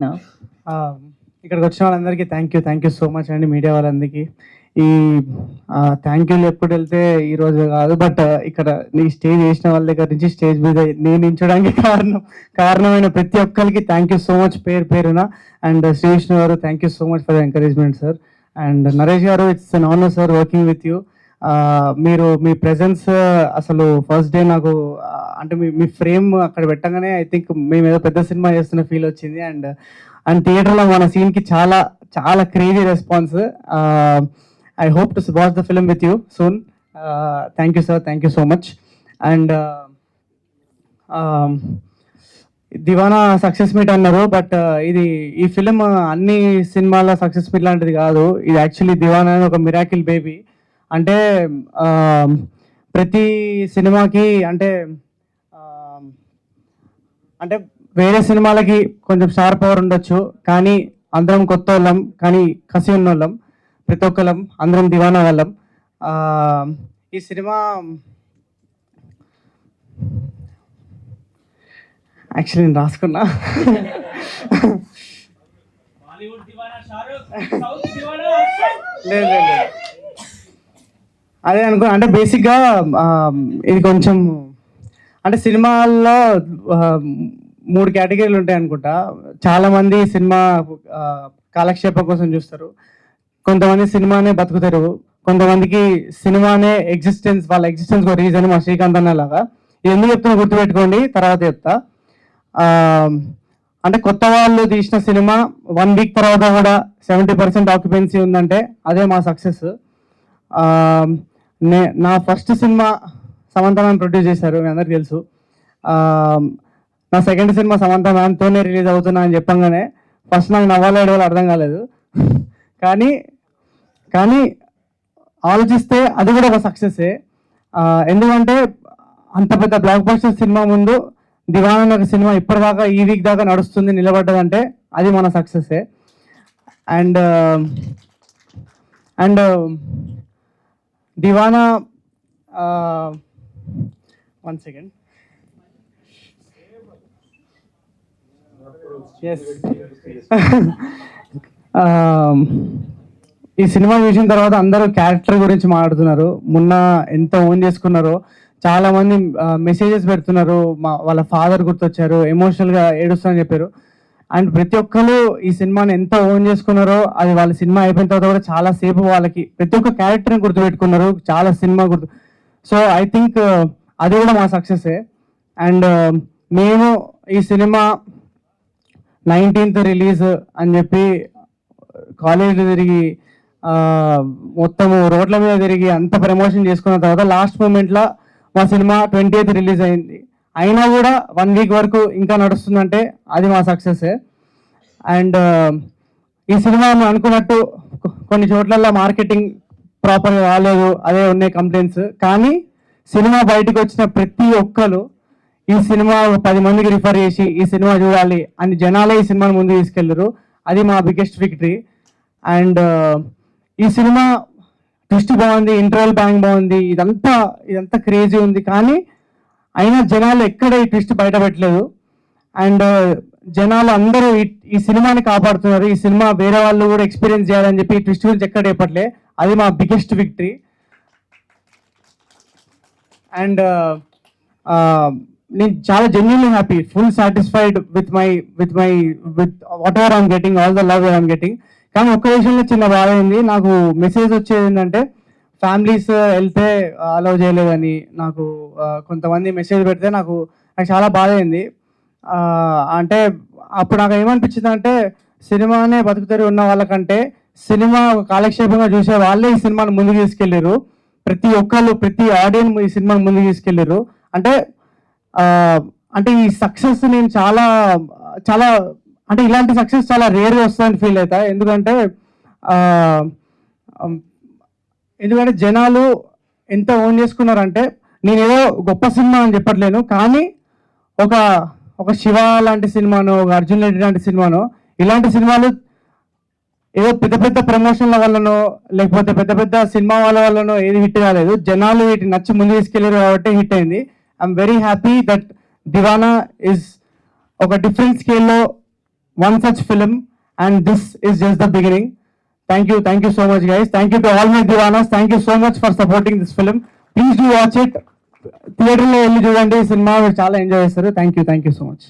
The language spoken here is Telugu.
ఇక్కడికి వచ్చిన వాళ్ళందరికీ థ్యాంక్ యూ సో మచ్ అండి, మీడియా వాళ్ళందరికీ. ఈ థ్యాంక్ యూలు ఎప్పుడు వెళ్తే ఈరోజు కాదు, బట్ ఇక్కడ నీ స్టేజ్ వేసిన వాళ్ళ దగ్గర నుంచి స్టేజ్ మీద నేను నించడానికి కారణమైన ప్రతి ఒక్కరికి థ్యాంక్ యూ సో మచ్ పేరు పేరున. And Shri Vishnu garu thank you so much for the encouragement sir. And Naresh garu, it's an honour sir working with you. మీరు మీ ప్రెజెన్స్ అసలు ఫస్ట్ డే నాకు అంటే మీ ఫ్రేమ్ అక్కడ పెట్టగానే ఐ థింక్ మేము ఏదో పెద్ద సినిమా చేస్తున్న ఫీల్ వచ్చింది. అండ్ థియేటర్లో మన సీన్కి చాలా చాలా crazy response. I hope to watch the film with you soon. Thank you sir, thank you so much. And Deewana success meet అన్నారు, బట్ ఈ ఫిలిం అన్ని సినిమాల సక్సెస్ మీట్ లాంటిది కాదు. ఇది యాక్చువల్లీ దివానా అని ఒక మిరాకిల్ బేబీ. అంటే ప్రతి సినిమాకి అంటే అంటే వేరే సినిమాలకి కొంచెం స్టార్ పవర్ ఉండొచ్చు, కానీ అందరం కొత్త వాళ్ళం, కానీ కసి ఉన్న వాళ్ళం, ప్రతి ఒక్కళ్ళం అందరం దివానా వాళ్ళం. ఈ సినిమా యాక్చువల్లీ నేను రాసుకున్నా. లేదు అదే అనుకో. అంటే బేసిక్గా ఇది కొంచెం అంటే సినిమాల్లో 3 కేటగిరీలు ఉంటాయి అనుకుంటా. చాలామంది సినిమా కాలక్షేపం కోసం చూస్తారు, కొంతమంది సినిమానే బతుకుతారు, కొంతమందికి సినిమానే వాళ్ళ ఎగ్జిస్టెన్స్ ఒక రీజన్. మా శ్రీకాంత్ అన్న లాగా. ఇది ఎందుకు చెప్తున్నా గుర్తుపెట్టుకోండి, తర్వాత చెప్తా. అంటే కొత్త వాళ్ళు తీసిన సినిమా 1 వీక్ తర్వాత కూడా 70% ఆక్యుపెన్సీ ఉందంటే అదే మా సక్సెస్. నా first cinema Samantha ma'am produce చేశారు, మీ అందరికి తెలుసు. నా సెకండ్ సినిమా సమంత మ్యామ్తోనే రిలీజ్ అవుతున్నా అని చెప్పంగానే ఫస్ట్ నాకు నవ్వాలేడు వాళ్ళు అర్థం కాలేదు. కానీ ఆలోచిస్తే అది కూడా ఒక సక్సెస్సే. ఎందుకంటే అంత పెద్ద బ్లాక్ బస్టర్ సినిమా ముందు దివానా ఒక సినిమా ఇప్పటిదాకా ఈ వీక్ దాకా నడుస్తుంది, నిలబడ్డదంటే అది మన సక్సెస్సే. And Deewana 1 second. ఈ సినిమా చూసిన తర్వాత అందరూ క్యారెక్టర్ గురించి మాట్లాడుతున్నారు. మొన్న ఎంత ఓన్ చేసుకున్నారో చాలా మంది మెసేజెస్ పెడుతున్నారు. వాళ్ళ ఫాదర్ గుర్తొచ్చారు, ఎమోషనల్గా ఏడుస్తారని చెప్పారు. అండ్ ప్రతి ఒక్కరు ఈ సినిమాని ఎంత ఓన్ చేసుకున్నారో అది వాళ్ళ సినిమా అయిపోయిన తర్వాత కూడా చాలా సేపు వాళ్ళకి ప్రతి ఒక్క క్యారెక్టర్ని గుర్తుపెట్టుకున్నారు, చాలా సినిమా సో ఐ థింక్ అది కూడా మా సక్సెస్సే. అండ్ మేము ఈ సినిమా 19th రిలీజ్ అని చెప్పి కాలేజీలో తిరిగి మొత్తము రోడ్ల మీద తిరిగి అంత ప్రమోషన్ చేసుకున్న తర్వాత లాస్ట్ మూమెంట్లో మా సినిమా 20th రిలీజ్ అయింది. అయినా కూడా 1 వీక్ వరకు ఇంకా నడుస్తుందంటే అది మా సక్సెస్సే. అండ్ ఈ సినిమా అనుకున్నట్టు కొన్ని చోట్ల మార్కెటింగ్ ప్రాపర్గా రాలేదు, అదే ఉన్నాయి కంప్లైంట్స్. కానీ సినిమా బయటకు వచ్చిన ప్రతి ఒక్కరు ఈ సినిమా 10 మందికి రిఫర్ చేసి ఈ సినిమా చూడాలి అని జనాలే ఈ సినిమాని ముందు తీసుకెళ్ళరు. అది మా బిగ్గెస్ట్ విక్టరీ. అండ్ ఈ సినిమా ట్విస్ట్ బాగుంది, ఇంటర్వెల్ బ్యాంగ్ బాగుంది, ఇదంతా క్రేజీ ఉంది. కానీ అయినా జనాలు ఎక్కడ ఈ ట్విస్ట్ బయట పెట్టలేదు. అండ్ జనాలు అందరూ ఈ సినిమాని కాపాడుతున్నారు. ఈ సినిమా వేరే వాళ్ళు కూడా ఎక్స్పీరియన్స్ చేయాలని చెప్పి ఈ ట్విస్ట్ గురించి ఎక్కడ చెప్పట్లే. అది మా బిగ్గెస్ట్ విక్టరీ. అండ్ నేను చాలా genuinely happy, full satisfied with what ever I'm getting, all the love I'm getting. కానీ ఒక్క విషయంలో చిన్న బాధ అయింది. నాకు మెసేజ్ వచ్చేది ఏంటంటే ఫ్యామిలీస్ వెళ్తే అలౌ చేయలేదని నాకు కొంతమంది మెసేజ్ పెడితే నాకు చాలా బాధ అయింది. అంటే అప్పుడు నాకు ఏమనిపించింది అంటే సినిమానే బతుకుతారు ఉన్న వాళ్ళకంటే సినిమా ఒక కాలక్షేపంగా చూసే వాళ్ళే ఈ సినిమాను ముందుకు తీసుకెళ్ళారు. ప్రతి ఒక్కళ్ళు ప్రతి ఆడియన్స్ ఈ సినిమాను ముందుకు తీసుకెళ్ళారు. అంటే ఈ సక్సెస్ నేను చాలా చాలా అంటే ఇలాంటి సక్సెస్ చాలా రేర్గా వస్తుందని ఫీల్ అవుతా. ఎందుకంటే జనాలు ఎంత ఓన్ చేసుకున్నారంటే నేను ఏదో గొప్ప సినిమా అని చెప్పట్లేను, కానీ ఒక శివ లాంటి సినిమానో, ఒక అర్జున్ రెడ్డి లాంటి సినిమానో, ఇలాంటి సినిమాలు ఏదో పెద్ద పెద్ద ప్రమోషన్ల వల్లనో లేకపోతే పెద్ద పెద్ద సినిమా వాళ్ళ వల్లనో ఏది హిట్ కాలేదు. జనాలు వీటిని నచ్చి ముందు తీసుకెళ్ళారు కాబట్టి హిట్ అయింది. I'm very happy that Deewana is ఒక డిఫరెంట్ స్కేల్లో one such film, and this is just the beginning. Thank you so much, guys. Thank you to all my divanas. Thank you so much for supporting this film. Please do watch it. థియేటర్లో వెళ్ళి చూడండి, సినిమా మీరు చాలా ఎంజాయ్ చేస్తారు. Thank you so much.